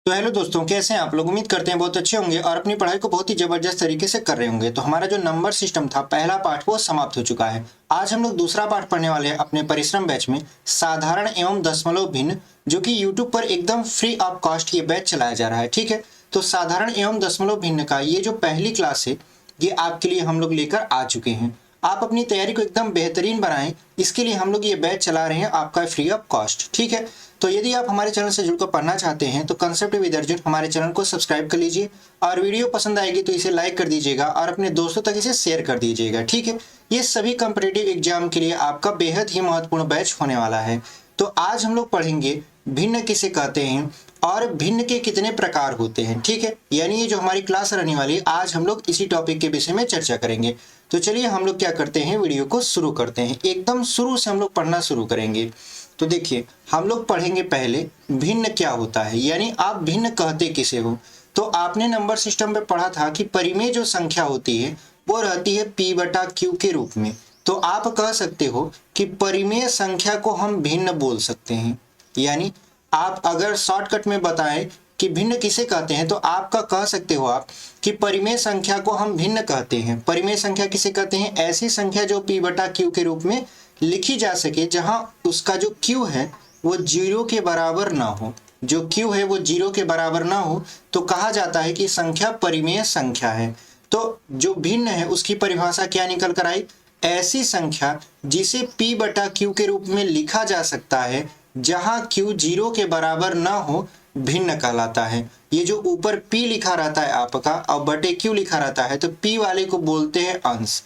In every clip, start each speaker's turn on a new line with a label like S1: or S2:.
S1: तो हेलो दोस्तों, कैसे हैं आप लोग। उम्मीद करते हैं बहुत अच्छे होंगे और अपनी पढ़ाई को बहुत ही जबरदस्त तरीके से कर रहे होंगे। तो हमारा जो नंबर सिस्टम था, पहला पार्ट वो समाप्त हो चुका है। आज हम लोग दूसरा पार्ट पढ़ने वाले हैं अपने परिश्रम बैच में, साधारण एवं दशमलव भिन्न, जो कि यूट्यूब पर एकदम फ्री ऑफ कॉस्ट ये बैच चलाया जा रहा है। ठीक है, तो साधारण एवं दशमलव भिन्न का ये जो पहली क्लास है, ये आपके लिए हम लोग लेकर आ चुके हैं। आप अपनी तैयारी को एकदम बेहतरीन बनाएं, इसके लिए हम लोग ये बैच चला रहे हैं आपका फ्री ऑफ कॉस्ट। ठीक है, तो यदि आप हमारे चैनल से जुड़कर पढ़ना चाहते हैं तो कंसेप्ट विद अर्जुन हमारे चैनल को सब्सक्राइब कर लीजिए और वीडियो पसंद आएगी तो इसे लाइक कर दीजिएगा और अपने दोस्तों तक इसे शेयर कर दीजिएगा। ठीक है, ये सभी कॉम्पिटिटिव एग्जाम के लिए आपका बेहद ही महत्वपूर्ण बैच होने वाला है। तो आज हम लोग पढ़ेंगे भिन्न किसे कहते हैं और भिन्न के कितने प्रकार होते हैं। ठीक है, यानी ये जो हमारी क्लास रहने वाली है, आज हम लोग इसी टॉपिक के विषय में चर्चा करेंगे। तो चलिए हम लोग क्या करते हैं, वीडियो को शुरू करते हैं। एकदम शुरू से हम लोग पढ़ना शुरू करेंगे। तो देखिए, हम लोग पढ़ेंगे पहले भिन्न क्या होता है, यानी आप भिन्न कहते किसे हो। तो आपने नंबर सिस्टम में पढ़ा था कि परिमेय जो संख्या होती है वो रहती है p/q के रूप में। तो आप कह सकते हो कि परिमेय संख्या को हम भिन्न बोल सकते हैं। यानी आप अगर शॉर्टकट में बताएं कि भिन्न किसे कहते हैं, तो आपका कह सकते हो आप कि परिमेय संख्या को हम भिन्न कहते हैं। परिमेय संख्या किसे कहते हैं? ऐसी संख्या जो p/q के रूप में लिखी जा सके, जहां उसका जो q है वो 0 के बराबर ना हो। जो q है वो 0 के बराबर ना हो तो कहा जाता है कि संख्या परिमेय संख्या है। तो जो भिन्न है उसकी परिभाषा क्या निकल कर आई? ऐसी संख्या जिसे p/q के रूप में लिखा जा सकता है, जहां q 0 के बराबर ना हो, भिन्न कहलाता है। ये जो ऊपर p लिखा रहता है आपका और बटे q लिखा रहता है, तो p वाले को बोलते हैं अंश।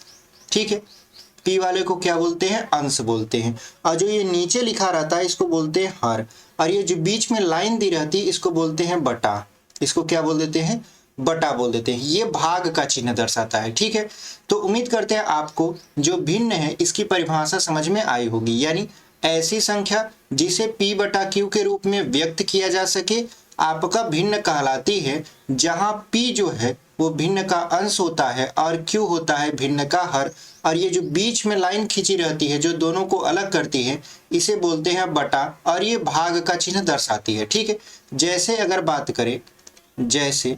S1: ठीक है, p वाले को क्या बोलते हैं? अंश बोलते हैं। और जो ये नीचे लिखा रहता है इसको बोलते हैं हर, और ये जो बीच में लाइन दी रहती है इसको बोलते हैं बटा। इसको क्या बोल देते हैं? बटा बोल देते हैं। ये भाग का चिन्ह दर्शाता है। ठीक है, तो उम्मीद करते हैं आपको जो भिन्न है इसकी परिभाषा समझ में आई होगी। यानी ऐसी संख्या जिसे p/q के रूप में व्यक्त किया जा सके आपका भिन्न कहलाती है, जहां p जो है वो भिन्न का अंश होता है और q होता है भिन्न का हर। और ये जो बीच में लाइन खींची रहती है जो दोनों को अलग करती है, इसे बोलते हैं बटा, और ये भाग का चिन्ह दर्शाती है। ठीक है, जैसे अगर बात करें, जैसे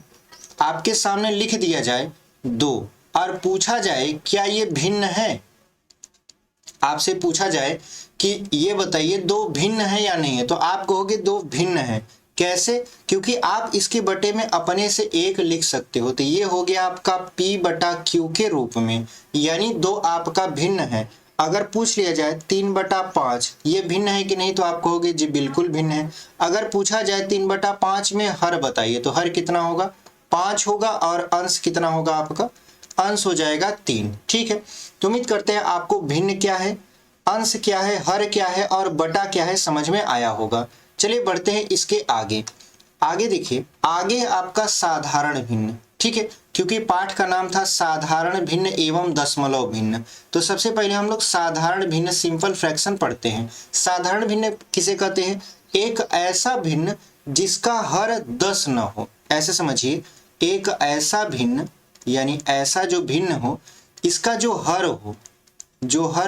S1: आपके सामने लिख दिया जाए 2 और पूछा जाए क्या ये भिन्न है। आपसे पूछा जाए कि ये बताइए 2 भिन्न है या नहीं है, तो आप कहोगे 2 भिन्न है। कैसे? क्योंकि आप इसके बटे में अपने से 1 लिख सकते हो। तो ये हो गया आपका p/q के रूप में, यानी 2 आपका भिन्न है। अगर पूछ लिया जाए 3/5 ये भिन्न है कि नहीं, तो आप कहोगे जी बिल्कुल भिन्न है। अगर पूछा जाए 3/5 में हर बताइए, तो हर कितना होगा? 5 होगा, और अंश कितना होगा आपका? अंश हो जाएगा 3। ठीक है, तो उम्मीद करते हैं आपको भिन्न क्या है, अंश क्या है, हर क्या है और बटा क्या है समझ में आया होगा। चलिए बढ़ते हैं इसके आगे। आगे देखिए, आगे आपका साधारण भिन्न। ठीक है, क्योंकि पाठ का नाम था साधारण भिन्न एवं दशमलव भिन्न, तो सबसे पहले हम लोग साधारण भिन्न सिंपल फ्रैक्शन पढ़ते हैं। साधारण भिन्न किसे कहते हैं? एक ऐसा भिन्न जिसका हर 10 न हो। ऐसे समझिए, एक ऐसा भिन्न यानी ऐसा जो भिन्न हो, इसका जो हर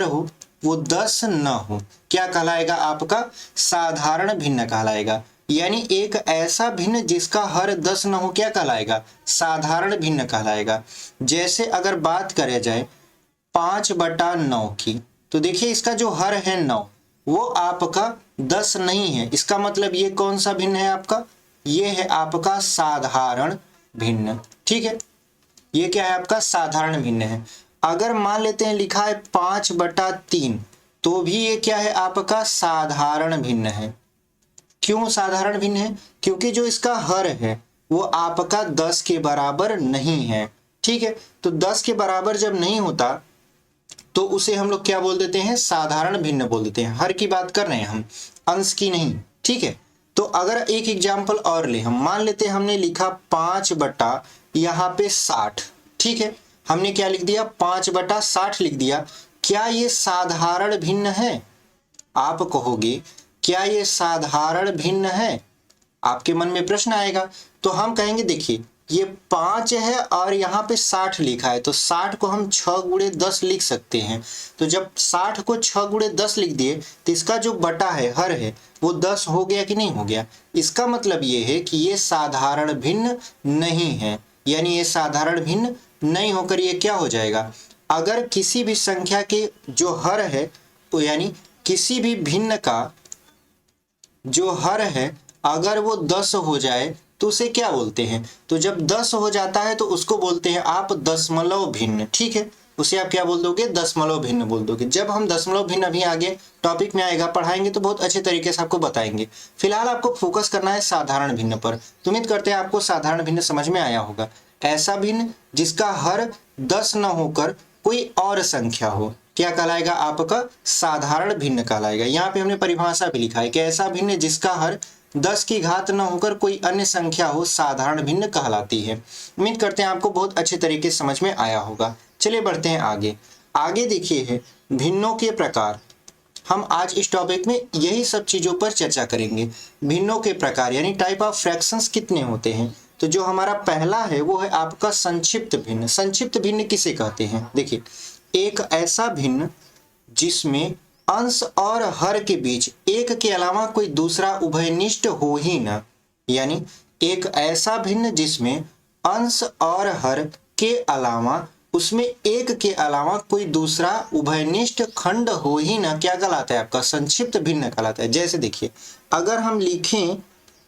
S1: हो वो 10 न हो, क्या कहलाएगा आपका? साधारण भिन्न कहलाएगा। यानी एक ऐसा भिन्न जिसका हर 10 न हो, क्या कहलाएगा? साधारण भिन्न कहलाएगा। जैसे अगर बात करें जाए 5/9 की, तो देखिए इसका जो हर है 9, वो आपका 10 नहीं है। इसका मतलब ये कौन सा भिन्न है आपका? ये है आपका साधारण भिन्न। ठीक है, ये क्या है आपका? साधारण भिन्न है। अगर मान लेते हैं लिखा है 5/3, तो भी ये क्या है आपका? साधारण भिन्न है। क्यों साधारण भिन्न है? क्योंकि जो इसका हर है वो आपका 10 के बराबर नहीं है। ठीक है, तो 10 के बराबर जब नहीं होता तो उसे हम लोग क्या बोल देते हैं? साधारण भिन्न बोल देते हैं। हर की बात कर रहे हैं हम, अंश की नहीं। ठीक है, तो अगर एक एग्जाम्पल और ले, हम मान लेते हैं हमने लिखा 5/ यहाँ पे 60। ठीक है, हमने क्या लिख दिया? 5/60 लिख दिया। क्या ये साधारण भिन्न है? आप कहोगे क्या ये साधारण भिन्न है? आपके मन में प्रश्न आएगा। तो हम कहेंगे देखिए, ये 5 है और यहाँ पे 60 लिखा है, तो 60 को हम 6 गुणे 10 लिख सकते हैं। तो जब 60 को 6 गुणे 10 लिख दिए तो इसका जो बटा है, हर है, वो 10 हो गया कि नहीं हो गया। इसका मतलब ये है कि ये साधारण भिन्न नहीं है, यानी ये साधारण भिन्न नहीं होकर ये क्या हो जाएगा, अगर किसी भी संख्या के जो हर है, तो यानी किसी भी भिन्न का जो हर है अगर वो 10 हो जाए तो उसे क्या बोलते हैं, तो जब 10 हो जाता है तो उसको बोलते हैं आप दशमलव भिन्न। ठीक है, उसे आप क्या बोल दोगे, दशमलव भिन्न बोल दोगे। जब हम दशमलव भिन्न अभी आगे टॉपिक में आएगा, पढ़ाएंगे तो बहुत अच्छे तरीके से आपको बताएंगे। फिलहाल आपको फोकस करना है साधारण भिन्न पर। तो उम्मीद करते हैं आपको साधारण भिन्न समझ में आया होगा। ऐसा भिन्न जिसका हर 10 न होकर कोई और संख्या हो, क्या कहलाएगा, आपका साधारण भिन्न कहलाएगा। यहाँ पे हमने परिभाषा भी लिखा है कि ऐसा भिन्न जिसका हर 10 की घात न होकर कोई अन्य संख्या हो, साधारण भिन्न कहलाती है। उम्मीद करते हैं आपको बहुत अच्छे तरीके से समझ में आया होगा। चलिए बढ़ते हैं आगे। आगे देखिए है भिन्नों के प्रकार। हम आज इस टॉपिक में यही सब चीजों पर चर्चा करेंगे। भिन्नों के प्रकार यानी टाइप ऑफ फ्रैक्शंस कितने होते हैं। तो जो हमारा पहला है वो है आपका संक्षिप्त भिन्न। संक्षिप्त भिन्न किसे कहते हैं, देखिए, एक ऐसा भिन्न जिसमें अंश और हर के बीच एक के अलावा कोई दूसरा उभयनिष्ठ हो ही न, यानी एक ऐसा भिन्न जिसमें अंश और हर के अलावा उसमें एक के अलावा कोई दूसरा उभयनिष्ठ खंड हो ही न, क्या कहलाता है, आपका संक्षिप्त भिन्न कहलाता है। जैसे देखिए, अगर हम लिखें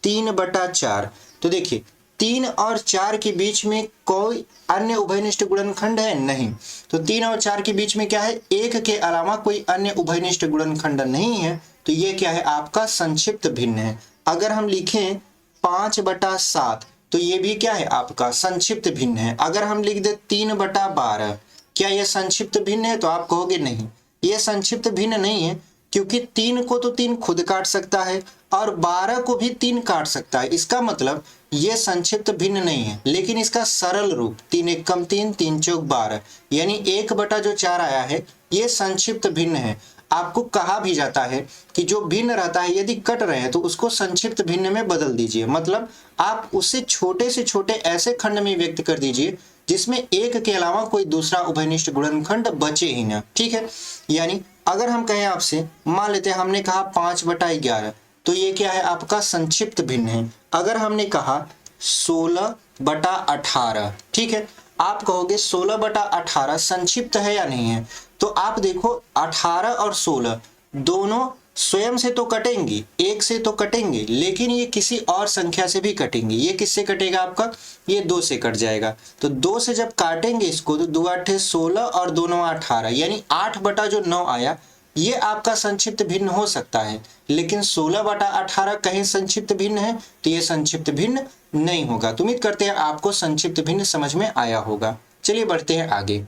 S1: 3/4, तो देखिए 3 और 4 के बीच में कोई अन्य उभयनिष्ठ गुणनखंड है नहीं, तो 3 और 4 के बीच में क्या है, एक के अलावा कोई अन्य उभयनिष्ठ गुणनखंड नहीं है, तो ये क्या है, आपका संक्षिप्त भिन्न है। अगर हम लिखें 5/7, तो ये भी क्या है, आपका संक्षिप्त भिन्न है। अगर हम लिख दे 3/12, क्या यह संक्षिप्त भिन्न है, तो आप कहोगे नहीं, यह संक्षिप्त भिन्न नहीं है, क्योंकि 3 को तो 3 खुद काट सकता है और 12 को भी 3 काट सकता है। इसका मतलब ये संक्षिप्त भिन्न नहीं है। लेकिन इसका सरल रूप 3 एकम 3, 3 चौक 12, यानी 1/4 आया है, ये संक्षिप्त भिन्न है। आपको कहा भी जाता है कि जो भिन्न रहता है यदि कट रहे हैं तो उसको संक्षिप्त भिन्न में बदल दीजिए, मतलब आप उससे छोटे से छोटे ऐसे खंड में व्यक्त कर दीजिए जिसमें एक के अलावा कोई दूसरा उभयनिष्ठ गुणनखंड बचे ही ना। ठीक है, यानी अगर हम कहें आपसे, मान लेते हैं हमने कहा 5/11, तो ये क्या है, आपका संक्षिप्त भिन्न है। अगर हमने कहा 16/18, ठीक है, आप कहोगे 16/18 संक्षिप्त है या नहीं है, तो आप देखो 18 और 16 दोनों स्वयं से तो कटेंगी, एक से तो कटेंगे, लेकिन ये किसी और संख्या से भी कटेंगे। ये किससे कटेगा, आपका ये 2 से कट जाएगा। तो 2 से जब काटेंगे इसको तो 2 8 16 और 2 9 18, यानी 8/9 आया, ये आपका संक्षिप्त भिन्न हो सकता है। लेकिन 16/18 कहीं संक्षिप्त भिन्न है, तो ये संक्षिप्त भिन्न नहीं होगा। तो उम्मीद करते हैं आपको संक्षिप्त भिन्न समझ में आया होगा। चलिए बढ़ते हैं आगे।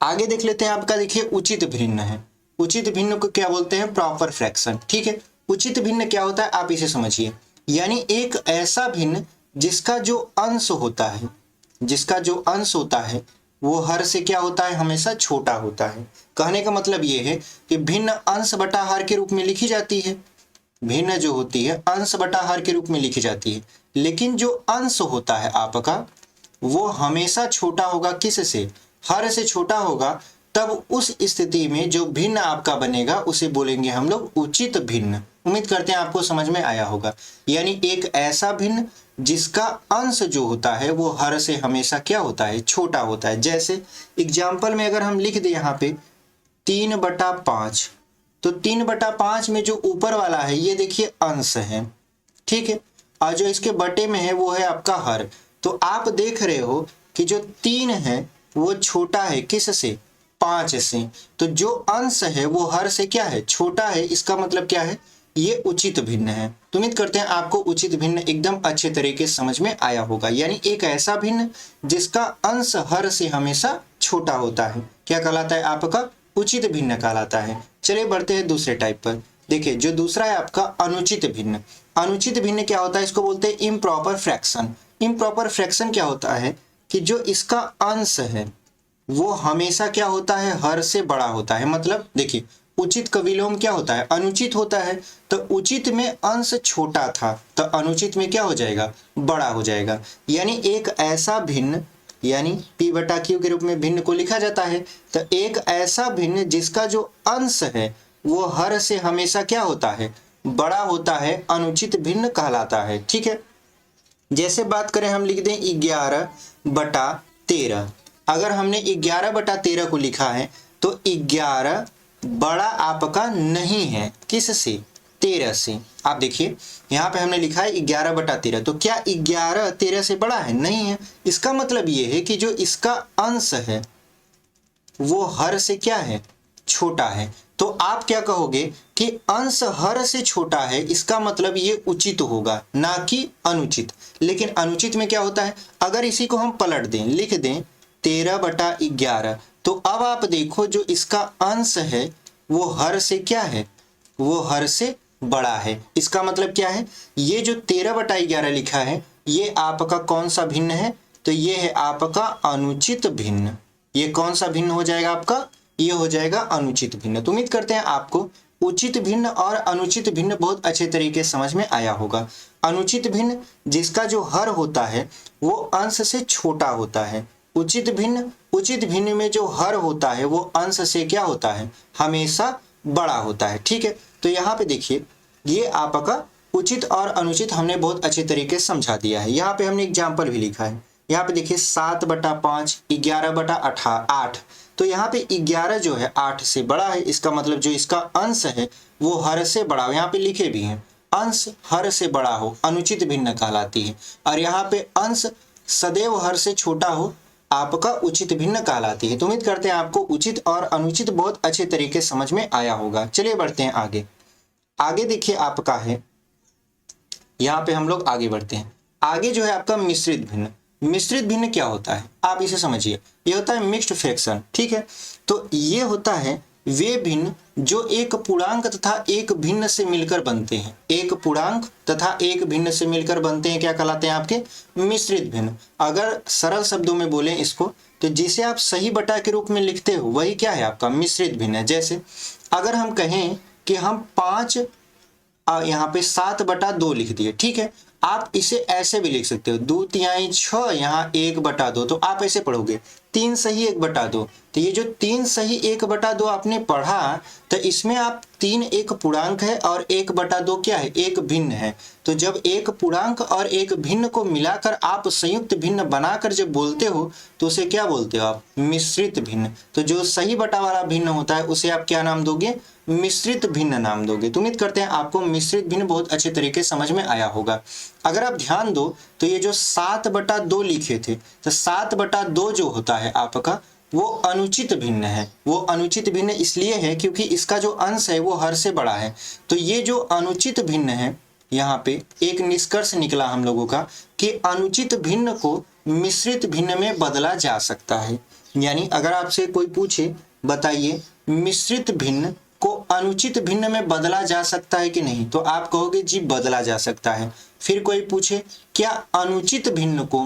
S1: आगे देख लेते हैं, आपका देखिए उचित भिन्न है। उचित भिन्न को क्या बोलते हैं, प्रॉपर फ्रैक्शन। ठीक है, उचित भिन्न क्या होता है, आप इसे समझिए, यानी एक ऐसा भिन्न जिसका जो अंश होता है, जिसका जो अंश होता है वो हर से क्या होता है, हमेशा छोटा होता है। कहने का मतलब ये है कि भिन्न अंश बटा हर के रूप में लिखी जाती है। भिन्न जो होती है अंश बटा हर के रूप में लिखी जाती है, लेकिन जो अंश होता है आपका वो हमेशा छोटा होगा, किससे, हर से छोटा होगा। तब उस स्थिति में जो भिन्न आपका बनेगा उसे बोलेंगे हम लोग उचित भिन्न। उम्मीद करते हैं आपको समझ में आया होगा। यानी एक ऐसा भिन्न जिसका अंश जो होता है वो हर से हमेशा क्या होता है, छोटा होता है। जैसे एग्जाम्पल में अगर हम लिख दें यहाँ पे 3/5, तो 3/5 में जो ऊपर वाला है ये देखिए अंश है, ठीक है, और जो इसके बटे में है वो है आपका हर। तो आप देख रहे हो कि जो 3 है वो छोटा है किससे, 5 से। तो जो अंश है वो हर से क्या है, छोटा है। इसका मतलब क्या है, ये उचित भिन्न है। तो उम्मीद करते हैं आपको उचित भिन्न एकदम अच्छे तरीके से समझ में आया होगा। यानी एक ऐसा भिन्न जिसका अंश हर से हमेशा छोटा होता है, क्या कहलाता है, आपका उचित भिन्न कहलाता है। चलिए बढ़ते हैं दूसरे टाइप पर। देखिए जो दूसरा है आपका अनुचित भिन्न। अनुचित भिन्न क्या होता है, इसको बोलते हैं इम्प्रॉपर फ्रैक्शन। इम्प्रॉपर फ्रैक्शन क्या होता है कि जो इसका अंश है वो हमेशा क्या होता है, हर से बड़ा होता है। मतलब देखिए उचित का विलोम क्या होता है? अनुचित होता है। तो उचित में अंश छोटा था तो अनुचित में क्या हो जाएगा? बड़ा हो जाएगा। यानी एक ऐसा भिन्न, यानी p बटा q के रूप में भिन्न को लिखा जाता है। तो एक ऐसा भिन्न जिसका जो अंश है वो हर से हमेशा क्या होता है? बड़ा होता है, अनुचित भिन्न कहलाता है। ठीक है, जैसे बात करें हम लिख दें 11/13। अगर हमने 11/13 को लिखा है तो 11 बड़ा आपका नहीं है, किससे? 13 से। आप देखिए यहाँ पे हमने लिखा है 11/13, तो क्या 11 13 से बड़ा है? नहीं है। इसका मतलब ये है कि जो इसका अंश है वो हर से क्या है? छोटा है। तो आप क्या कहोगे कि अंश हर से छोटा है, इसका मतलब ये उचित होगा, ना कि अनुचित। लेकिन अनुचित में क्या होता है? अगर इसी को हम पलट दें, लिख दें 13/11, तो अब आप देखो जो इसका अंश है वो हर से क्या है? वो हर से बड़ा है। इसका मतलब क्या है? ये जो 13/11 लिखा है ये आपका कौन सा भिन्न है? तो ये है आपका अनुचित भिन्न। ये कौन सा भिन्न हो जाएगा आपका? ये हो जाएगा अनुचित भिन्न। तो उम्मीद करते हैं आपको उचित भिन्न और अनुचित भिन्न बहुत अच्छे तरीके से समझ में आया होगा। अनुचित भिन्न जिसका जो हर होता है वो अंश से छोटा होता है। उचित भिन्न में जो हर होता है वो अंश से क्या होता है? हमेशा बड़ा होता है। ठीक है, तो यहाँ पे देखिए ये आपका उचित और अनुचित हमने बहुत अच्छे तरीके से समझा दिया है। यहाँ पे हमने एग्जाम्पल भी लिखा है। यहाँ पे देखिए 7/5, 11/8। तो यहाँ पे 11 जो है 8 से बड़ा है, इसका मतलब जो इसका अंश है वो हर से बड़ा हो। यहाँ पे लिखे भी हैं अंश हर से बड़ा हो, अनुचित भिन्न कहलाती है। और यहाँ पे अंश सदैव हर से छोटा हो, आपका उचित भिन्न कहलाती है। तो उम्मीद करते हैं आपको उचित और अनुचित बहुत अच्छे तरीके समझ में आया होगा। चलिए बढ़ते हैं आगे। आगे देखिए आपका है, यहाँ पे हम लोग आगे बढ़ते हैं। आगे जो है आपका मिश्रित भिन्न। मिश्रित भिन्न क्या होता है? आप इसे समझिए, ये होता है मिक्स्ड फ्रैक्शन। ठीक है, तो ये होता है वे भिन्न जो एक पूर्णांक तथा एक भिन्न से मिलकर बनते हैं। एक पूर्णांक तथा एक भिन्न से मिलकर बनते हैं, क्या कहलाते हैं? आपके मिश्रित भिन्न। अगर सरल शब्दों में बोलें इसको, तो जिसे आप सही बटा के रूप में लिखते हो वही क्या है? आपका मिश्रित भिन्न है। जैसे अगर हम कहें कि हम 5 यहाँ पे 7/2 लिख दिए। ठीक है, आप इसे ऐसे भी लिख सकते हो 2 तिहाई 6, यहाँ 1/2। तो आप ऐसे पढ़ोगे 3 सही 1/2। तो ये जो 3 सही 1/2 आपने पढ़ा, तो इसमें आप 3 एक पूर्णांक है और 1/2 क्या है? एक भिन्न है। तो जब एक पूर्णांक और एक भिन्न को मिलाकर आप संयुक्त भिन्न बनाकर जब बोलते हो तो उसे क्या बोलते हो आप? मिश्रित भिन्न। तो जो सही बटा वाला भिन्न होता है उसे आप क्या नाम दोगे? मिश्रित भिन्न नाम दोगे। तो उम्मीद करते हैं आपको मिश्रित भिन्न बहुत अच्छे तरीके समझ में आया होगा। अगर आप ध्यान दो तो ये जो 7/2 लिखे थे, तो 7/2 जो होता है आपका वो अनुचित भिन्न है। वो अनुचित भिन्न इसलिए है क्योंकि इसका जो अंश है वो हर से बड़ा है। तो ये जो अनुचित भिन्न है, यहाँ पे एक निष्कर्ष निकला हम लोगों का कि अनुचित भिन्न को मिश्रित भिन्न में बदला जा सकता है। यानी अगर आपसे कोई पूछे बताइए मिश्रित भिन्न को अनुचित भिन्न में बदला जा सकता है कि नहीं, तो आप कहोगे जी बदला जा सकता है। फिर कोई पूछे क्या अनुचित भिन्न को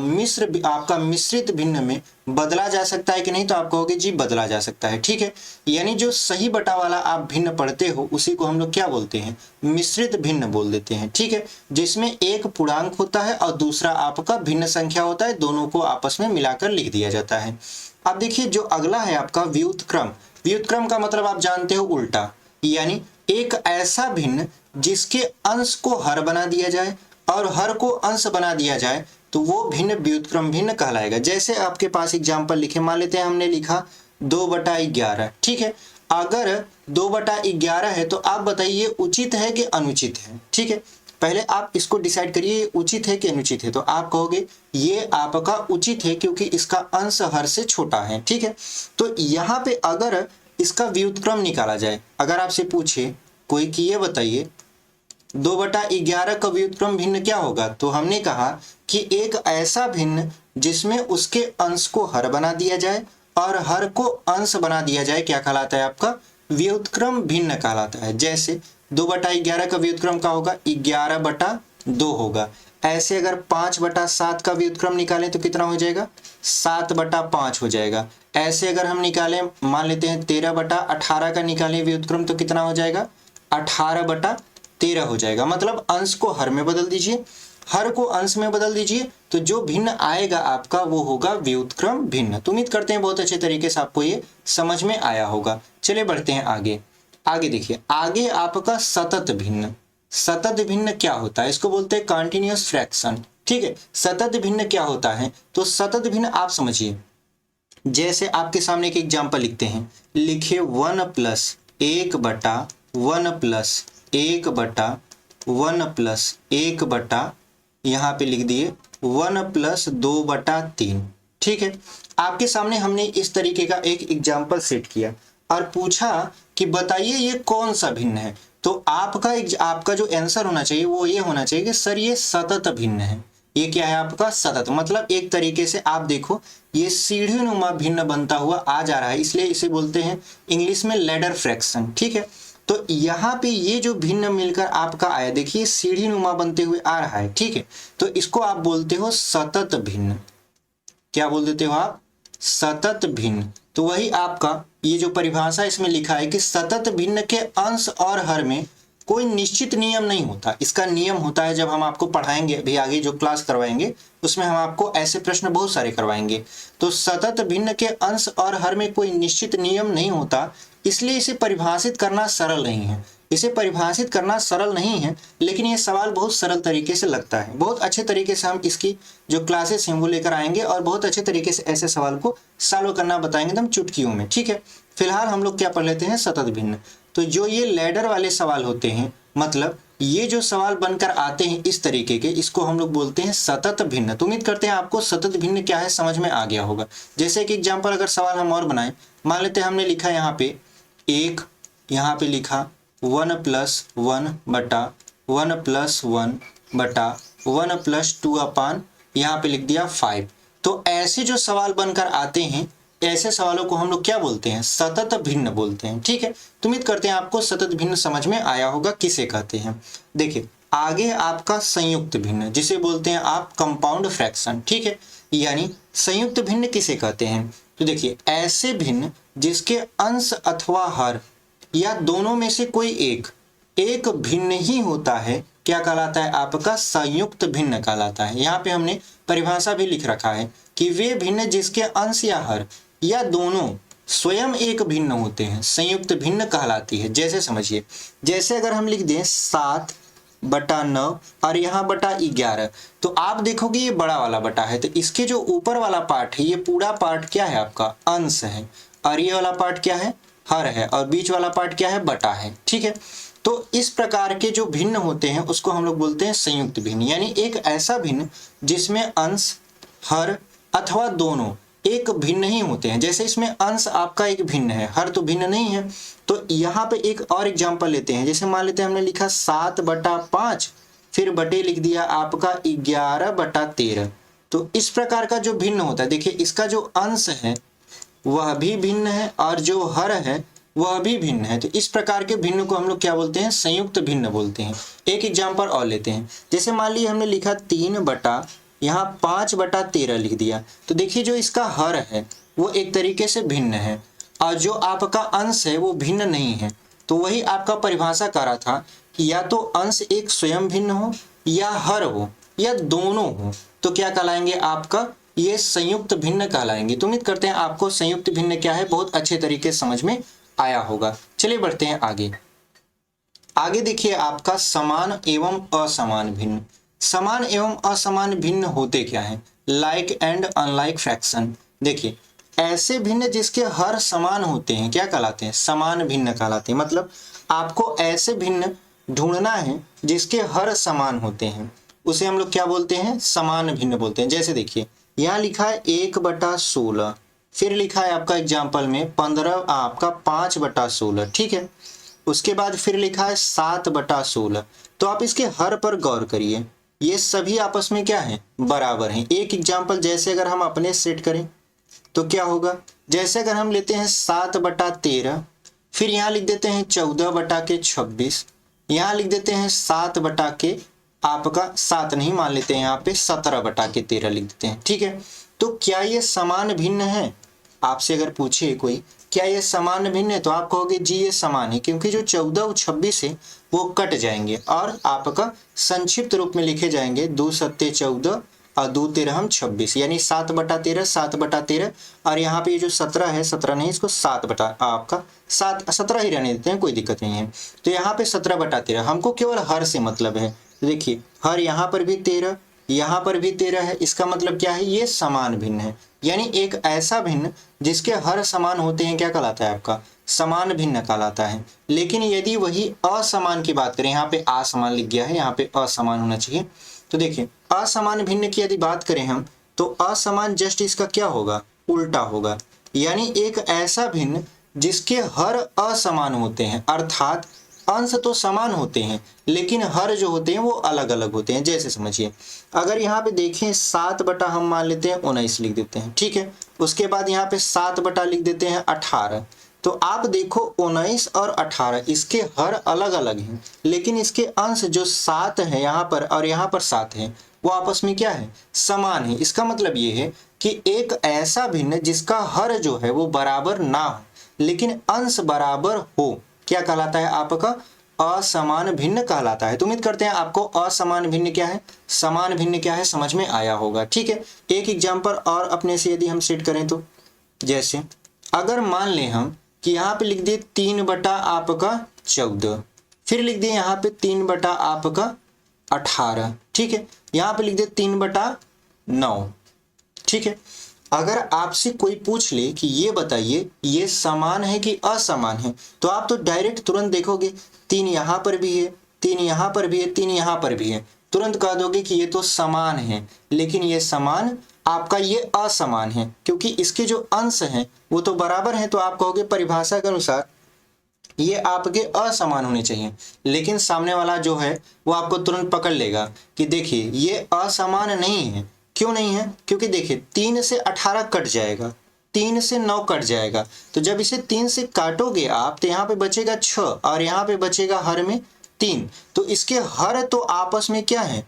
S1: आपका मिश्रित भिन्न में बदला जा सकता है कि नहीं, तो आप कहोगे जी बदला जा सकता है। ठीक है, यानी जो सही बटा वाला आप भिन्न पढ़ते हो उसी को हम लोग क्या बोलते हैं? मिश्रित भिन्न बोल देते हैं। ठीक है, जिसमें एक पूर्णांक होता है और दूसरा आपका भिन्न संख्या होता है, दोनों को आपस में मिलाकर लिख दिया जाता है। अब देखिए जो अगला है आपका व्युत्क्रम। व्युत्क्रम का मतलब आप जानते हो उल्टा, यानी एक ऐसा भिन्न जिसके अंश को हर बना दिया जाए और हर को अंश बना दिया जाए तो वो भिन्न व्युत्क्रम भिन्न कहलाएगा। जैसे आपके पास एग्जाम्पल लिखे, मान लेते हैं हमने लिखा 2/11। ठीक है, अगर 2/11 है तो आप बताइए उचित है कि अनुचित है? ठीक है, पहले आप इसको डिसाइड करिए उचित है कि अनुचित है। तो आप कहोगे ये आपका उचित है क्योंकि इसका अंश हर से छोटा है। ठीक है, तो यहाँ पे अगर इसका व्युत्क्रम निकाला जाए, अगर आपसे पूछे कोई कि ये बताइए 2/11 का व्युत्क्रम भिन्न क्या होगा, तो हमने कहा कि एक ऐसा भिन्न जिसमें उसके अंश को हर बना दिया जाए और हर को अंश बना दिया जाए, क्या कहलाता है? आपका व्युत्क्रम भिन्न कहलाता है। जैसे 2/11 का व्युत्क्रम क्या होगा? 11/2 होगा। ऐसे अगर 5/7 का व्युत्क्रम निकालें तो कितना हो जाएगा, 7/5 हो जाएगा। ऐसे अगर हम निकालें, मान लेते हैं 13/18 का निकालें व्युत्क्रम तो कितना हो जाएगा, 18/13 हो जाएगा। मतलब अंश को हर में बदल दीजिए, हर को अंश में बदल दीजिए, तो जो भिन्न आएगा आपका वो होगा व्युत्क्रम भिन्न। तो उम्मीद करते हैं बहुत अच्छे तरीके से आपको ये समझ में आया होगा। चलिए बढ़ते हैं आगे। आगे देखिए, आगे आपका सतत भिन्न। सतत भिन्न क्या होता है, इसको बोलते हैं कंटिन्यूअस फ्रैक्शन। ठीक है, सतत भिन्न क्या होता है, तो सतत भिन्न आप समझिए, जैसे आपके सामने एक एग्जाम्पल लिखते हैं, लिखिए 1+1+1+1+1+1 यहाँ पे लिख दिए 1+2/3। ठीक है, आपके सामने हमने इस तरीके का एक एग्जाम्पल सेट किया और पूछा कि बताइए ये कौन सा भिन्न है। तो आपका जो आंसर होना चाहिए वो ये होना चाहिए कि सर ये सतत भिन्न है। ये क्या है आपका, सतत। मतलब एक तरीके से आप देखो ये सीढ़ी नुमा भिन्न बनता हुआ आ जा रहा है, इसलिए इसे बोलते हैं इंग्लिश में लैडर फ्रैक्शन। ठीक है, तो यहाँ पे ये जो भिन्न मिलकर आपका आया, देखिए सीढ़ी नुमा बनते हुए आ रहा है। ठीक है, तो इसको आप बोलते हो सतत भिन्न। क्या बोल देते हो आप, सतत भिन्न। तो वही आपका ये जो परिभाषा इसमें लिखा है कि सतत भिन्न के अंश और हर में कोई निश्चित नियम नहीं होता। इसका नियम होता है, जब हम आपको पढ़ाएंगे अभी आगे जो क्लास करवाएंगे उसमें हम आपको ऐसे प्रश्न बहुत सारे करवाएंगे। तो सतत भिन्न के अंश और हर में कोई निश्चित नियम नहीं होता, इसलिए इसे परिभाषित करना सरल नहीं है। इसे परिभाषित करना सरल नहीं है, लेकिन ये सवाल बहुत सरल तरीके से लगता है। बहुत अच्छे तरीके से हम इसकी जो क्लासेस हैं वो लेकर आएंगे और बहुत अच्छे तरीके से ऐसे सवाल को सॉल्व करना बताएंगे एकदम चुटकियों में। ठीक है, फिलहाल हम लोग क्या पढ़ लेते हैं, सतत भिन्न। तो जो ये लैडर वाले सवाल होते हैं, मतलब ये जो सवाल बनकर आते हैं इस तरीके के, इसको हम लोग बोलते हैं सतत भिन्न। तो उम्मीद करते हैं आपको सतत भिन्न क्या है समझ में आ गया होगा। जैसे कि एग्जाम्पल अगर सवाल हम और बनाएं, मान लेते हैं हमने लिखा यहाँ पे एक, यहाँ पे लिखा 1+1/1+1/1+2 यहाँ पे लिख दिया 5। तो ऐसे जो सवाल बनकर आते हैं, ऐसे सवालों को हम लोग क्या बोलते हैं, सतत भिन्न बोलते हैं। ठीक है, तो उम्मीद करते हैं आपको सतत भिन्न समझ में आया होगा किसे कहते हैं। देखिए आगे आपका संयुक्त भिन्न, जिसे बोलते हैं आप कंपाउंड फ्रैक्शन। ठीक है, यानी संयुक्त भिन्न किसे कहते हैं, तो देखिए ऐसे भिन्न जिसके अंश अथवा हर या दोनों में से कोई एक भिन्न ही होता है, क्या कहलाता है आपका, संयुक्त भिन्न कहलाता है। यहाँ पे हमने परिभाषा भी लिख रखा है कि वे भिन्न जिसके अंश या हर या दोनों स्वयं एक भिन्न होते हैं, संयुक्त भिन्न कहलाती है। जैसे समझिए, जैसे अगर हम लिख दें 7/9 और यहाँ बटा 11, तो आप देखोगे ये बड़ा वाला बटा है, तो इसके जो ऊपर वाला पार्ट है ये पूरा पार्ट क्या है आपका, अंश है, और ये वाला पार्ट क्या है, हर है, और बीच वाला पार्ट क्या है, बटा है। ठीक है, तो इस प्रकार के जो भिन्न होते हैं उसको हम लोग बोलते हैं संयुक्त भिन्न। यानी एक ऐसा भिन्न जिसमें अंश, हर अथवा दोनों एक भिन्न ही होते हैं। जैसे इसमें अंश आपका एक भिन्न है, हर तो भिन्न नहीं है। तो यहाँ पे एक और एग्जांपल लेते हैं, जैसे मान लेते हैं हमने लिखा 7/5, फिर बटे लिख दिया आपका 11/13। तो इस प्रकार का जो भिन्न होता है, देखिए इसका जो अंश है वह भी भिन्न है और जो हर है वह भी भिन्न है। तो इस प्रकार के भिन्न को हम लोग क्या बोलते हैं, संयुक्त भिन्न बोलते हैं। एक एग्जांपल और लेते हैं, जैसे मान लीजिए हमने लिखा 5/13 लिख दिया। तो देखिए जो इसका हर है वो एक तरीके से भिन्न है और जो आपका अंश है वो भिन्न नहीं है। तो वही आपका परिभाषा कह रहा था कि या तो अंश एक स्वयं भिन्न हो या हर हो या दोनों हो, तो क्या कहलाएंगे आपका, ये संयुक्त भिन्न कहलाएंगे। तो उम्मीद करते हैं आपको संयुक्त भिन्न क्या है बहुत अच्छे तरीके से समझ में आया होगा। चलिए बढ़ते हैं आगे। आगे देखिए आपका समान एवं असमान भिन्न। समान एवं असमान भिन्न होते क्या हैं, लाइक एंड अनलाइक फ्रैक्शन। देखिए ऐसे भिन्न जिसके हर समान होते हैं क्या कहलाते हैं, समान भिन्न कहलाते हैं। मतलब आपको ऐसे भिन्न ढूंढना है जिसके हर समान होते हैं, उसे हम लोग क्या बोलते हैं, समान भिन्न बोलते हैं। जैसे देखिए यहाँ लिखा है 1/16, फिर लिखा है आपका एग्जाम्पल में 5/16। ठीक है, उसके बाद फिर लिखा है 7/16। तो आप इसके हर पर गौर करिए, ये सभी आपस में क्या है, बराबर हैं। एक एग्जाम्पल जैसे अगर हम अपने सेट करें तो क्या होगा, जैसे अगर हम लेते हैं 7/13, फिर यहाँ लिख देते हैं 14/26, यहाँ लिख देते हैं 7/16, आपका 7 नहीं, मान लेते हैं यहाँ पे 17/13 लिख देते हैं। ठीक है, तो क्या ये समान भिन्न है? आपसे अगर पूछे कोई क्या ये समान भिन्न है, तो आप कहोगे जी ये समान है, क्योंकि जो 14 और 26 है वो कट जाएंगे और आपका संक्षिप्त रूप में लिखे जाएंगे 2 सत्ते 14 और 2 तेरहम 26, यानी 7/13 7/13। और यहाँ पे ये जो 17 है, 17 नहीं, इसको 17 ही रहने देते हैं, कोई दिक्कत नहीं है। तो यहाँ पे 17/13 हमको केवल हर से मतलब है। तो देखिए हर यहाँ पर भी 13, यहाँ पर भी 13 है, इसका मतलब क्या है, ये समान भिन्न है। यानी एक ऐसा भिन्न जिसके हर समान होते हैं क्या कहलाता है, आपका समान भिन्न कहलाता है। लेकिन यदि वही असमान की बात करें, यहाँ पे असमान लिख गया है, यहाँ पे असमान होना चाहिए। तो देखिए असमान भिन्न की यदि बात करें हम, तो असमान जस्ट इसका क्या होगा, उल्टा होगा। यानी एक ऐसा भिन्न जिसके हर असमान होते हैं, अर्थात अंश तो समान होते हैं लेकिन हर जो होते हैं वो अलग अलग होते हैं। जैसे समझिए, अगर यहाँ पे देखें 7 बटा हम मान लेते हैं 19 लिख देते हैं। ठीक है, उसके बाद यहाँ पे 7 बटा लिख देते हैं 18। तो आप देखो 19 और 18 इसके हर अलग अलग हैं, लेकिन इसके अंश जो 7 है यहाँ पर और यहाँ पर 7 है, वो आपस में क्या है, समान है। इसका मतलब ये है कि एक ऐसा भिन्न जिसका हर जो है वो बराबर ना हो लेकिन अंश बराबर हो, क्या कहलाता है, आपका असमान भिन्न कहलाता है। तो उम्मीद करते हैं आपको असमान भिन्न क्या है, समान भिन्न क्या है, समझ में आया होगा। ठीक है, एक एग्जाम्पल और अपने से यदि हम सेट करें तो, जैसे अगर मान लें हम कि यहाँ पे लिख दिए 3 बटा आपका 14, फिर लिख दिए यहाँ पे 3 बटा आपका 18। ठीक है, यहाँ पे लिख दिए 3 बटा 9। ठीक है, अगर आपसे कोई पूछ ले कि ये बताइए ये समान है कि असमान है, तो आप तो डायरेक्ट तुरंत देखोगे 3 यहाँ पर भी है, 3 यहाँ पर भी है, 3 यहाँ पर भी है, तुरंत कह दोगे कि ये तो समान है। लेकिन ये समान आपका ये असमान है, क्योंकि इसके जो अंश हैं वो तो बराबर हैं। तो आप कहोगे परिभाषा के अनुसार ये आपके असमान होने चाहिए, लेकिन सामने वाला जो है वो आपको तुरंत पकड़ लेगा कि देखिए ये असमान नहीं है। क्यों नहीं है, क्योंकि देखिए 3 से 18 कट जाएगा, 3 से 9 कट जाएगा। तो जब इसे 3 से काटोगे आप तो यहाँ पे बचेगा 6 और यहाँ पे बचेगा हर में 3। तो इसके हर तो आपस में क्या है,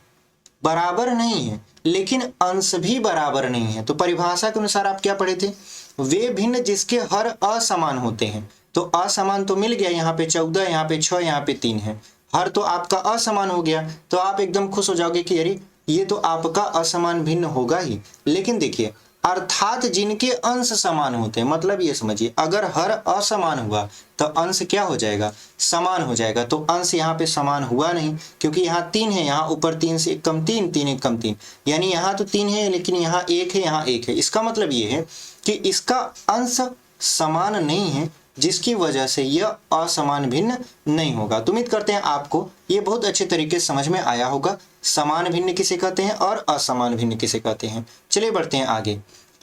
S1: बराबर नहीं है, लेकिन अंश भी बराबर नहीं है। तो परिभाषा के अनुसार आप क्या पढ़े थे, वे भिन्न जिसके हर असमान होते हैं। तो असमान तो मिल गया, यहाँ पे 14, यहाँ पे 6, यहाँ पे 3 है, हर तो आपका असमान हो गया। तो आप एकदम खुश हो जाओगे कि अरे ये तो आपका असमान भिन्न होगा ही। लेकिन देखिए अर्थात जिनके अंश समान होते हैं, मतलब ये समझिए अगर हर असमान हुआ तो अंश क्या हो जाएगा, समान हो जाएगा। तो अंश यहाँ पे समान हुआ नहीं, क्योंकि यहाँ 3 है, यहाँ ऊपर 3 से 1 कम 3, 3 1 कम 3, यानी यहाँ तो 3 है लेकिन यहाँ 1 है, यहाँ 1 है। इसका मतलब ये है कि इसका अंश समान नहीं है, जिसकी वजह से यह असमान भिन्न नहीं होगा। तो उम्मीद करते हैं आपको ये बहुत अच्छे तरीके से समझ में आया होगा, समान भिन्न किसे कहते हैं और असमान भिन्न किसे कहते हैं। चलिए बढ़ते हैं आगे।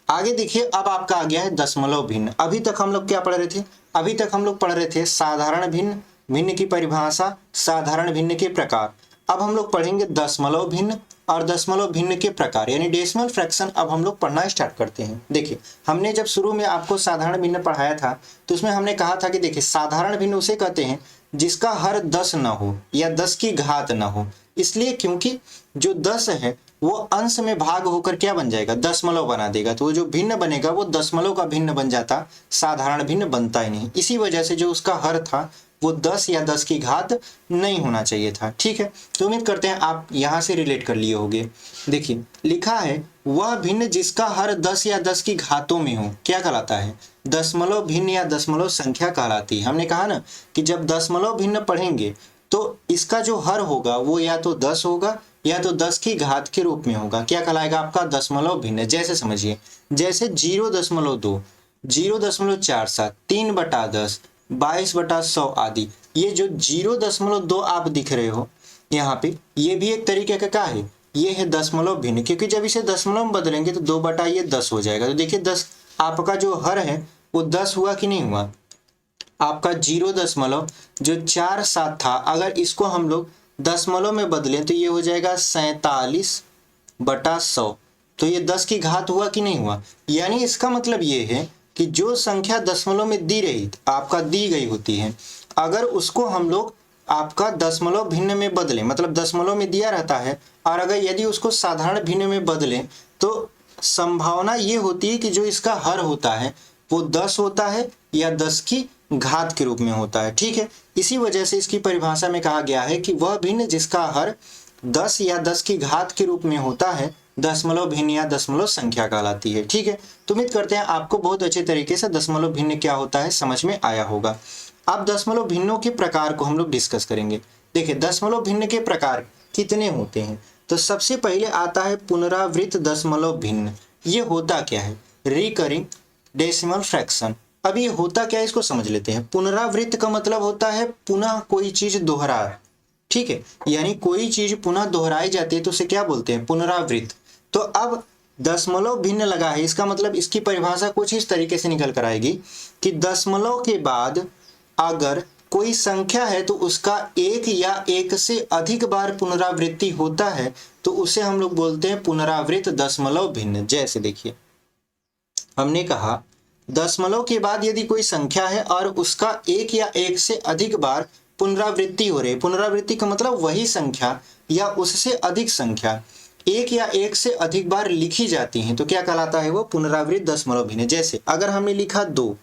S1: आगे देखिए अब आपका आ गया है दशमलव भिन्न। अभी तक हम लोग क्या पढ़ रहे थे, अभी तक हम लोग पढ़ रहे थे साधारण भिन्न, भिन्न की परिभाषा, साधारण भिन्न के प्रकार। अब हम लोग पढ़ेंगे दशमलव भिन्न और दशमलव भिन्न के प्रकार, यानी डेसिमल फ्रैक्शन अब हम लोग पढ़ना स्टार्ट करते हैं। देखिए हमने जब शुरू में आपको साधारण भिन्न पढ़ाया था तो उसमें हमने कहा था कि देखिए साधारण भिन्न उसे कहते हैं जिसका हर 10 न हो या 10 की घात न हो। इसलिए क्योंकि जो 10 है वो अंश में भाग होकर क्या बन जाएगा, दशमलव बना देगा। तो वो जो भिन्न बनेगा वो दशमलव का भिन्न बन जाता, साधारण भिन्न बनता ही नहीं। इसी वजह से जो उसका हर था वो 10 या 10 की घात नहीं होना चाहिए था। ठीक है, तो उम्मीद करते हैं आप यहाँ से रिलेट कर लिए होंगे। देखिए लिखा है वह भिन्न जिसका हर 10 या 10 की घातों में हो, क्या कहलाता है, दशमलव भिन्न या दशमलव संख्या कहलाती है। हमने कहा ना कि जब दशमलव भिन्न पढ़ेंगे तो इसका जो हर होगा वो या तो 10 होगा या तो 10 की घात के रूप में होगा। क्या कहलाएगा आपका, दशमलव भिन्न। जैसे समझिए, जैसे 0.2, 0.47, 3/10, 22/100 आदि। ये जो 0.2 आप दिख रहे हो यहाँ पे, ये भी एक तरीके का क्या है, ये है दशमलव भिन्न, क्योंकि जब इसे दशमलव में बदलेंगे तो 2/10 हो जाएगा। तो देखिए 10 आपका जो हर है वो 10 हुआ कि नहीं हुआ। आपका 0.47 था, अगर इसको हम लोग दशमलव में बदलें तो ये हो जाएगा 47/100। तो ये 10 की घात हुआ कि नहीं हुआ। यानी इसका मतलब ये है कि जो संख्या दशमलव में दी रही आपका दी गई होती है, अगर उसको हम लोग आपका दशमलव भिन्न में बदले, मतलब दशमलव में दिया रहता है और अगर यदि उसको साधारण भिन्न में बदले तो संभावना ये होती है कि जो इसका हर होता है वो 10 होता है या 10 की घात के रूप में होता है। ठीक है, इसी वजह से इसकी परिभाषा में कहा गया है कि वह भिन्न जिसका हर 10 या 10 की घात के रूप में होता है दशमलव भिन्न या दशमलव संख्या कहलाती है। ठीक है, तो उम्मीद करते हैं आपको बहुत अच्छे तरीके से दशमलव भिन्न क्या होता है समझ में आया होगा। अब दशमलव भिन्नों के प्रकार को हम लोग डिस्कस करेंगे। देखिए दशमलव भिन्न के प्रकार कितने होते हैं, तो सबसे पहले आता है पुनरावृत्त दशमलव भिन्न। ये होता क्या है? Recurring decimal fraction. अब ये होता क्या है इसको समझ लेते हैं। पुनरावृत्त का मतलब होता है पुनः कोई चीज दोहरा, ठीक है, यानी कोई चीज पुनः दोहराई जाती है तो उसे क्या बोलते हैं? पुनरावृत्त। तो अब दशमलव भिन्न लगा है, इसका मतलब इसकी परिभाषा कुछ इस तरीके से निकल कर आएगी कि दशमलव के बाद अगर कोई संख्या है तो उसका एक या एक से अधिक बार पुनरावृत्ति होता है तो उसे हम लोग बोलते हैं पुनरावृत्त दशमलव भिन्न। जैसे देखिए हमने कहा दशमलव के बाद यदि कोई संख्या है और उसका एक या एक से अधिक बार पुनरावृत्ति हो रही है, पुनरावृत्ति का मतलब वही संख्या या उससे अधिक संख्या एक या एक से अधिक बार लिखी जाती हैं तो क्या कहलाता है? वो पुनरावृत्त दशमलव भिन्न। जैसे अगर हमने लिखा 2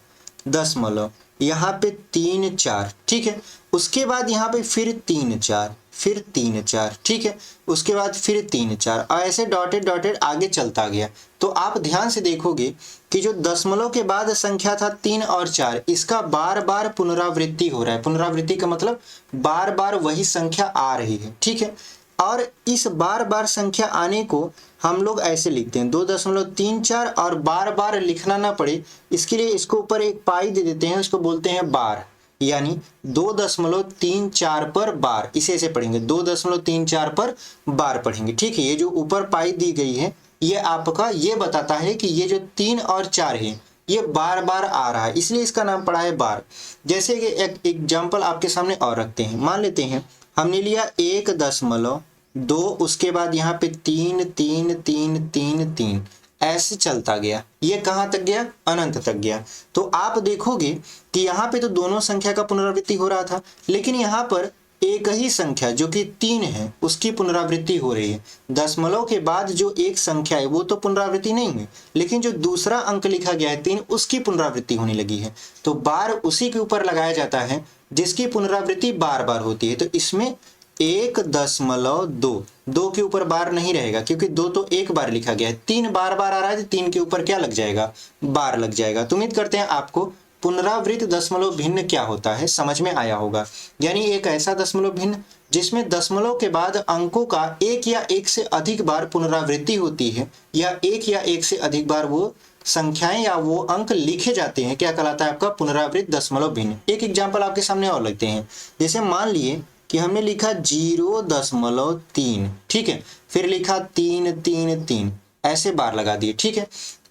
S1: दशमलव, यहाँ पे 3 4, ठीक है, उसके बाद यहाँ पे फिर 3 4, फिर 3 4, ठीक है, उसके बाद फिर 3 4 और ऐसे डॉटेड डॉटेड आगे चलता गया। तो आप ध्यान से देखोगे कि जो दशमलव के बाद संख्या था 3 और 4, इसका बार बार पुनरावृत्ति हो रहा है। पुनरावृत्ति का मतलब बार बार वही संख्या आ रही है, ठीक है। और इस बार बार संख्या आने को हम लोग ऐसे लिखते हैं 2.34 और बार बार लिखना ना पड़े इसके लिए इसको ऊपर एक पाई दे देते हैं, उसको बोलते हैं बार, यानी 2.34 पर बार, इसे ऐसे पढ़ेंगे 2.34 पर बार पढ़ेंगे, ठीक है। ये जो ऊपर पाई दी गई है ये आपका ये बताता है कि ये जो 3 और 4 है ये बार बार आ रहा है, इसलिए इसका नाम पड़ा है बार। जैसे कि एक एग्जाम्पल आपके सामने और रखते हैं, मान लेते हैं हमने लिया 1.2, उसके बाद यहाँ पे 3 3 3 3 3 ऐसे चलता गया, ये कहाँ तक गया? अनंत तक गया। तो आप देखोगे कि यहाँ पे तो दोनों संख्या का पुनरावृत्ति हो रहा था, लेकिन यहाँ पर एक ही संख्या जो कि 3 है उसकी पुनरावृत्ति हो रही है। दशमलव के बाद जो एक संख्या है वो तो पुनरावृत्ति नहीं है, लेकिन जो दूसरा अंक लिखा गया है 3 उसकी पुनरावृत्ति होने लगी है। तो बार उसी के ऊपर लगाया जाता है जिसकी पुनरावृत्ति बार बार होती है। तो इसमें 1.2, 2 के ऊपर बार नहीं रहेगा क्योंकि 2 तो एक बार लिखा गया है, 3 बार बार आ रहा है तो 3 के ऊपर क्या लग जाएगा? बार लग जाएगा। तो उम्मीद करते हैं आपको पुनरावृत्त दशमलव भिन्न क्या होता है समझ में आया होगा। यानी एक ऐसा दशमलव भिन्न जिसमें दशमलव के बाद अंकों का एक या एक से अधिक बार पुनरावृत्ति होती है या एक से अधिक बार वो संख्याएं या वो अंक लिखे जाते हैं, क्या कहलाता है? आपका पुनरावृत्त दशमलव भिन्न। एक एग्जाम्पल आपके सामने और लगते हैं, जैसे मान लिए कि हमने लिखा 0.3, ठीक है, फिर लिखा 3 3 3, ऐसे बार लगा दिए, ठीक है।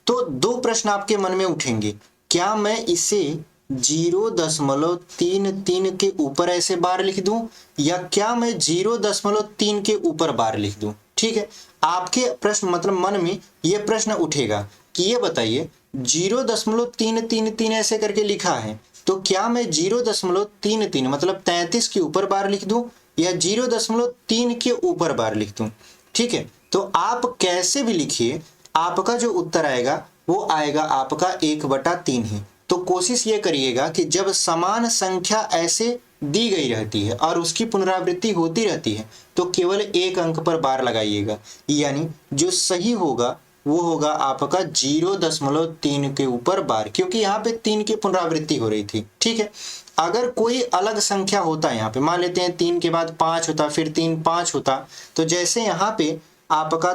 S1: तो दो प्रश्न आपके मन में उठेंगे, क्या मैं इसे 0.33 के ऊपर ऐसे बार लिख दूं या क्या मैं 0.3 के ऊपर बार लिख दूं? ठीक है, आपके प्रश्न मतलब मन में ये प्रश्न उठेगा कि ये बताइए 0.333 ऐसे करके लिखा है तो क्या मैं 0.33 मतलब 33 के ऊपर बार लिख दूं या 0.3 के ऊपर बार लिख दूं? ठीक है, तो आप कैसे भी लिखिए आपका जो उत्तर आएगा वो आएगा आपका 1/3 ही। तो कोशिश ये करिएगा कि जब समान संख्या ऐसे दी गई रहती है और उसकी पुनरावृत्ति होती रहती है तो केवल एक अंक पर बार लगाइएगा, यानी जो सही होगा वो होगा आपका 0.3 के ऊपर बार, क्योंकि यहाँ पे 3 की पुनरावृत्ति हो रही थी। ठीक है, अगर कोई अलग संख्या होता है यहाँ पे, मान लेते हैं 3 के बाद 5 होता, फिर 3 5 होता, तो जैसे यहाँ पे आपका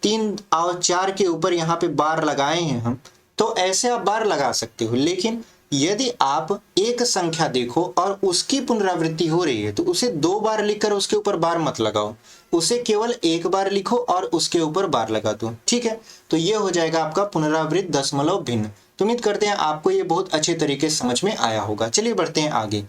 S1: 3 और 4 के ऊपर यहाँ पे बार लगाए हैं हम, तो ऐसे आप बार लगा सकते हो। लेकिन यदि आप एक संख्या देखो और उसकी पुनरावृत्ति हो रही है तो उसे 2 बार लिखकर उसके ऊपर बार मत लगाओ, उसे केवल 1 बार लिखो और उसके ऊपर बार लगा दो। ठीक है, तो ये हो जाएगा आपका पुनरावृत्त दशमलव भिन्न। तो उम्मीद करते हैं आपको ये बहुत अच्छे तरीके से समझ में आया होगा। चलिए बढ़ते हैं आगे।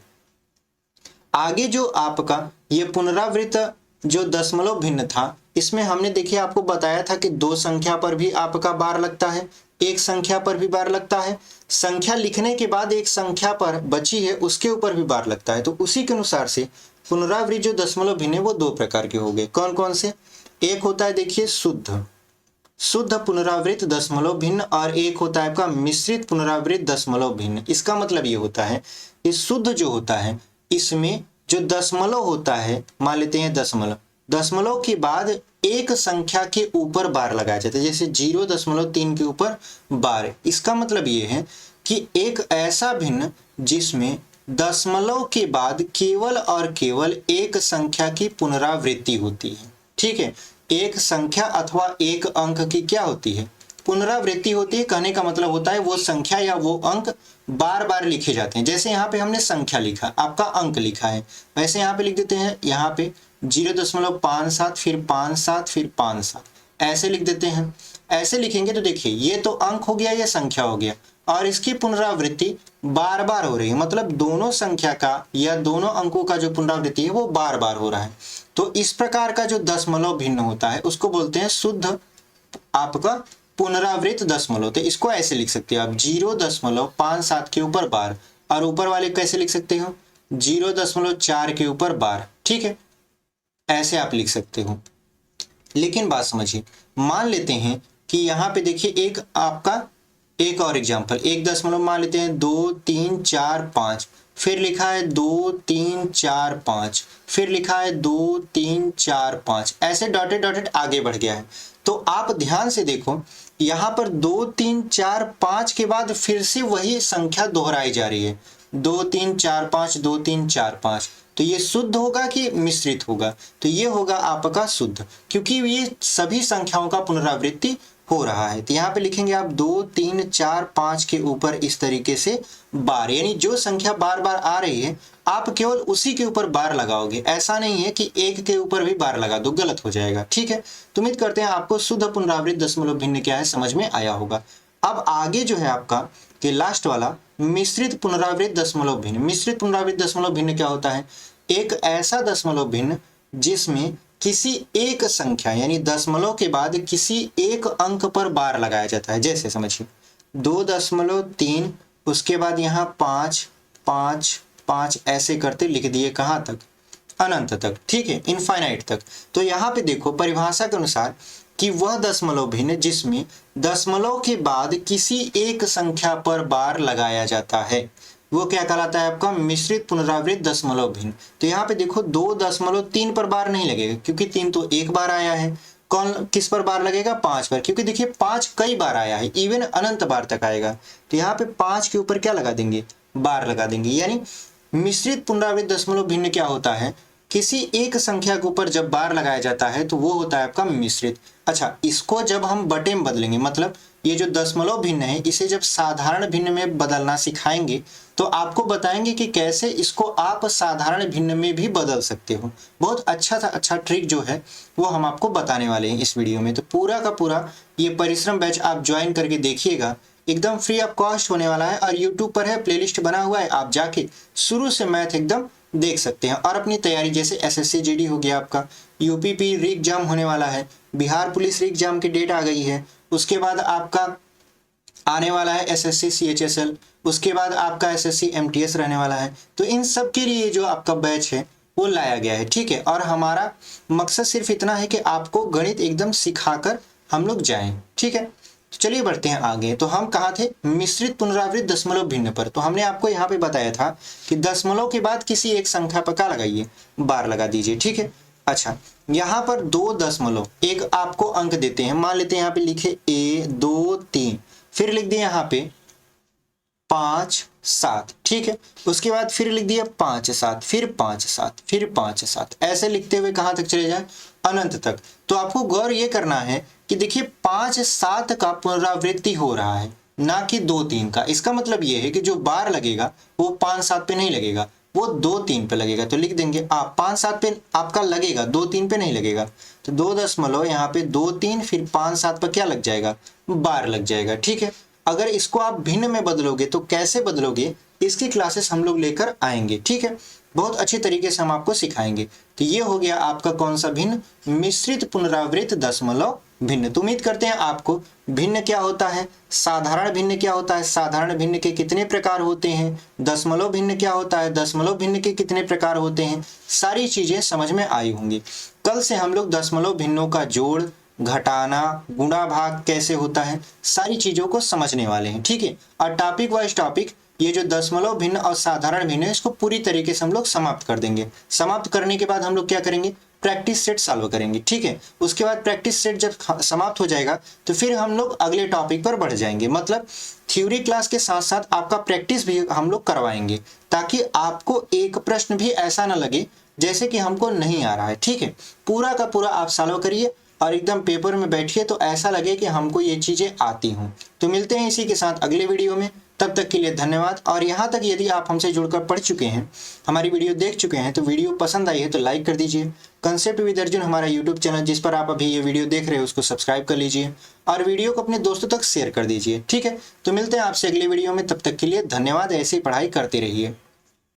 S1: आगे जो आपका ये पुनरावृत्त जो दशमलव भिन्न था, इसमें हमने देखिए आपको बताया था कि 2 संख्या पर भी आपका बार लगता है, एक संख्या पर भी बार लगता है, संख्या लिखने के बाद एक संख्या पर बची है उसके ऊपर भी बार लगता है। तो उसी के अनुसार से पुनरावृत्त जो दशमलव भिन्न है वो दो प्रकार के हो गए। कौन कौन से? एक होता है देखिए शुद्ध पुनरावृत्त दशमलव भिन्न, और एक होता है आपका मिश्रित पुनरावृत्त दशमलव भिन्न। इसका मतलब ये होता है कि शुद्ध जो होता है इसमें जो दशमलव होता है, मान लेते हैं दशमलव के बाद एक संख्या के ऊपर बार लगाया जाता है, जैसे 0.3 के ऊपर बार। इसका मतलब ये है कि एक ऐसा भिन्न जिसमें दशमलव के बाद केवल और केवल एक संख्या की पुनरावृत्ति होती है। ठीक है, एक संख्या अथवा एक अंक की क्या होती है? पुनरावृत्ति होती है। कहने का मतलब होता है वो संख्या या वो अंक बार बार लिखे जाते हैं। जैसे यहाँ पे हमने संख्या लिखा, आपका अंक लिखा है, वैसे यहाँ पे लिख देते हैं, यहाँ पे 0.57 फिर 57 फिर 57 ऐसे लिख देते हैं। ऐसे लिखेंगे तो देखिए ये तो अंक हो गया, ये संख्या हो गया, और इसकी पुनरावृत्ति बार बार हो रही है, मतलब दोनों संख्या का या दोनों अंकों का जो पुनरावृत्ति है वो बार बार हो रहा है। तो इस प्रकार का जो दशमलव भिन्न होता है उसको बोलते हैं शुद्ध आपका पुनरावृत्त दशमलव। तो इसको ऐसे लिख सकते हो आप 0.57 के ऊपर बार, और ऊपर वाले कैसे लिख सकते हो 0.4 के ऊपर बार। ठीक है, ऐसे आप लिख सकते हो। लेकिन बात समझिए, मान लेते हैं कि यहाँ पे देखिए एक आपका एक और एग्जाम्पल, एक दशमलव मान लेते हैं 2 3 4 5, फिर लिखा है 2 3 4 5, फिर लिखा है 2 3 4 5, ऐसे डॉटेड आगे बढ़ गया है। तो आप ध्यान से देखो यहाँ पर 2 3 4 5 के बाद फिर से वही संख्या दोहराई जा रही है, 2 3 4 5 2 3 4 5। तो ये शुद्ध होगा कि मिश्रित होगा? तो ये होगा आपका शुद्ध, क्योंकि ये सभी संख्याओं का पुनरावृत्ति हो रहा है। तो यहाँ पे लिखेंगे आप 2 3 4 5 के ऊपर इस तरीके से बार, यानी जो संख्या बार बार आ रही है आप केवल उसी के ऊपर बार लगाओगे। ऐसा नहीं है कि एक के ऊपर भी बार लगा दो, गलत हो जाएगा। ठीक है, तो उम्मीद करते हैं आपको शुद्ध पुनरावृत्त दशमलव भिन्न क्या है समझ में आया होगा। अब आगे जो है आपका कि लास्ट वाला मिश्रित पुनरावृत्त दशमलव भिन्न। मिश्रित पुनरावृत्त दशमलव भिन्न क्या होता है? एक ऐसा दशमलव भिन्न जिसमें किसी एक संख्या यानी दशमलव के बाद किसी एक अंक पर बार लगाया जाता है। जैसे समझिए 2.3, उसके बाद यहाँ 5 5 5 ऐसे करते लिख दिए, कहाँ तक? अनंत तक। ठीक है, इनफाइनाइट तक। तो यहाँ पे देखो परिभाषा के अनुसार कि वह दशमलव भिन्न जिसमें दशमलव के बाद किसी एक संख्या पर बार लगाया जाता है वो क्या कहलाता है? आपका मिश्रित पुनरावृत्त दशमलव भिन्न। तो यहाँ पे देखो 2.3 पर बार नहीं लगेगा, क्योंकि 3 तो एक बार आया है। कौन किस पर बार लगेगा? 5 पर, क्योंकि देखिए 5 कई बार आया है, इवन अनंत बार तक आएगा। तो यहाँ पे 5 के ऊपर क्या लगा देंगे? बार लगा देंगे। यानी मिश्रित पुनरावृत्त दशमलव भिन्न क्या होता है? किसी एक संख्या के ऊपर जब बार लगाया जाता है तो वो होता है आपका मिश्रित। अच्छा, इसको जब हम बटे में बदलेंगे, मतलब ये जो दशमलव भिन्न है इसे जब साधारण भिन्न में बदलना सिखाएंगे तो आपको बताएंगे कि कैसे इसको आप साधारण भिन्न में भी बदल सकते हो। बहुत अच्छा ट्रिक जो है वो हम आपको बताने वाले हैं इस वीडियो में। तो पूरा का पूरा ये परिश्रम बैच आप ज्वाइन करके देखिएगा, एकदम फ्री ऑफ कॉस्ट होने वाला है, और यूट्यूब पर है, प्लेलिस्ट बना हुआ है, आप जाके शुरू से मैथ एकदम देख सकते हैं। और अपनी तैयारी जैसे एसएससी जीडी हो गया, आपका यूपीपी री एग्जाम होने वाला है, बिहार पुलिस री एग्जाम की डेट आ गई है, उसके बाद आपका आने वाला है एसएससी सीएचएसएल, उसके बाद आपका एसएससी एमटीएस रहने वाला है। तो इन सब के लिए जो आपका बैच है वो लाया गया है। ठीक है, और हमारा मकसद सिर्फ इतना है कि आपको गणित एकदम सिखाकर हम लोग जाएं। ठीक है, तो चलिए बढ़ते हैं आगे। तो हम कहाँ थे? मिश्रित पुनरावृत्त दशमलव भिन्न पर। तो हमने आपको यहाँ पे बताया था कि दशमलव के बाद किसी एक संख्या पर क्या लगाइए? बार लगा दीजिए। ठीक है, अच्छा यहाँ पर 2 दशमलव एक आपको अंक देते हैं, मान लेते हैं यहाँ पे लिखे A 2 3, फिर लिख दिए यहाँ पे 5 7। ठीक है, उसके बाद फिर लिख दिया 5 7, फिर 5 7, फिर 5 7, ऐसे लिखते हुए कहाँ तक चले जाए? अनंत तक। तो आपको गौर ये करना है कि देखिए 5 7 का पुनरावृत्ति हो रहा है, ना कि 2 3 का। इसका मतलब ये है कि जो बार लगेगा वो 5 7 पे नहीं लगेगा, वो 2 3 पे लगेगा। तो लिख देंगे आप 5 7 पे आपका लगेगा, 2 3 पे नहीं लगेगा। तो 2 दशमलव यहाँ पे 2 3 फिर 5 7 पर क्या लग जाएगा? बार लग जाएगा। ठीक है, अगर इसको आप भिन्न में बदलोगे तो कैसे बदलोगे इसकी क्लासेस हम लोग लेकर आएंगे। ठीक है, बहुत अच्छे तरीके से हम आपको सिखाएंगे। तो ये हो गया आपका कौन सा भिन्न? मिश्रित पुनरावृत्त दशमलव भिन्न। तो उम्मीद करते हैं आपको भिन्न क्या होता है, साधारण भिन्न क्या होता है, साधारण भिन्न के कितने प्रकार होते हैं, दशमलव भिन्न क्या होता है, दशमलव भिन्न के कितने प्रकार होते हैं, सारी चीजें समझ में आई होंगी। कल से हम लोग दशमलव भिन्नों का जोड़, घटाना, गुणा भाग कैसे होता है, सारी चीजों को समझने वाले हैं। ठीक है, और टॉपिक वाइज टॉपिक ये जो दशमलव भिन्न और साधारण भिन्न है इसको पूरी तरीके से हम लोग समाप्त कर देंगे। समाप्त करने के बाद हम लोग क्या करेंगे, प्रैक्टिस सेट सॉल्व करेंगे। ठीक है, उसके बाद प्रैक्टिस सेट जब समाप्त हो जाएगा तो फिर हम लोग अगले टॉपिक पर बढ़ जाएंगे। मतलब थ्योरी क्लास के साथ साथ आपका प्रैक्टिस भी हम लोग करवाएंगे, ताकि आपको एक प्रश्न भी ऐसा ना लगे जैसे कि हमको नहीं आ रहा है। ठीक है, पूरा का पूरा आप सॉल्व करिए और एकदम पेपर में बैठिए तो ऐसा लगे कि हमको ये चीजें आती हों। तो मिलते हैं इसी के साथ अगले वीडियो में, तब तक के लिए धन्यवाद। और यहाँ तक यदि आप हमसे जुड़कर पढ़ चुके हैं, हमारी वीडियो देख चुके हैं, तो वीडियो पसंद आई है तो लाइक कर दीजिए। कंसेप्ट विद अर्जुन हमारा यूट्यूब चैनल जिस पर आप अभी ये वीडियो देख रहे हैं उसको सब्सक्राइब कर लीजिए और वीडियो को अपने दोस्तों तक शेयर कर दीजिए। ठीक है, तो मिलते हैं आपसे अगले वीडियो में, तब तक के लिए धन्यवाद। ऐसे ही पढ़ाई करते रहिए।